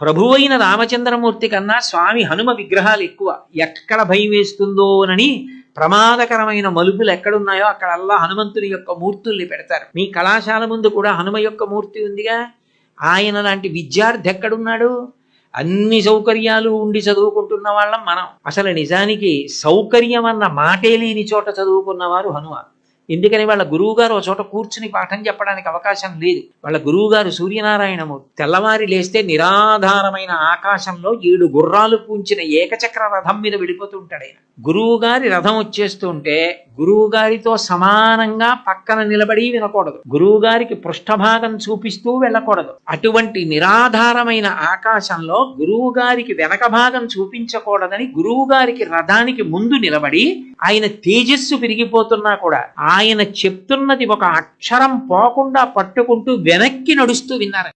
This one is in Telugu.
ప్రభువైన రామచంద్రమూర్తి కన్నా స్వామి హనుమ విగ్రహాలు ఎక్కువ. ఎక్కడ భయం వేస్తుందోనని ప్రమాదకరమైన మలుపులు ఎక్కడున్నాయో అక్కడల్లా హనుమంతుని యొక్క మూర్తుల్ని పెడతారు. మీ కళాశాల ముందు కూడా హనుమ యొక్క మూర్తి ఉందిగా. ఆయన లాంటి విద్యార్థి ఎక్కడున్నాడు? అన్ని సౌకర్యాలు ఉండి చదువుకుంటున్న వాళ్ళం మనం. అసలు నిజానికి సౌకర్యం అన్న మాటే లేని చోట చదువుకున్నవారు హనుమ. ఎందుకని వాళ్ళ గురువు గారు ఒక చోట కూర్చుని పాఠం చెప్పడానికి అవకాశం లేదు. వాళ్ళ గురువు గారు సూర్యనారాయణమూర్తి. తెల్లవారి లేస్తే నిరాధారమైన ఆకాశంలో 7 గుర్రాలు పూంచిన ఏకచక్ర రథం మీద వెళ్ళిపోతుంటాడు ఆయన. గురువు గారి రథం వచ్చేస్తుంటే గురువు గారితో సమానంగా పక్కన నిలబడి వినకూడదు. గురువు గారికి పృష్ఠభాగం చూపిస్తూ వెళ్ళకూడదు. అటువంటి నిరాధారమైన ఆకాశంలో గురువు గారికి వెనక భాగం చూపించకూడదని గురువు గారికి రథానికి ముందు నిలబడి ఆయన తేజస్సు పెరిగిపోతున్నా కూడా ఆయన చెప్తున్నది ఒక అక్షరం పోకుండా పట్టుకుంటూ వెనక్కి నడుస్తూ విన్నారు.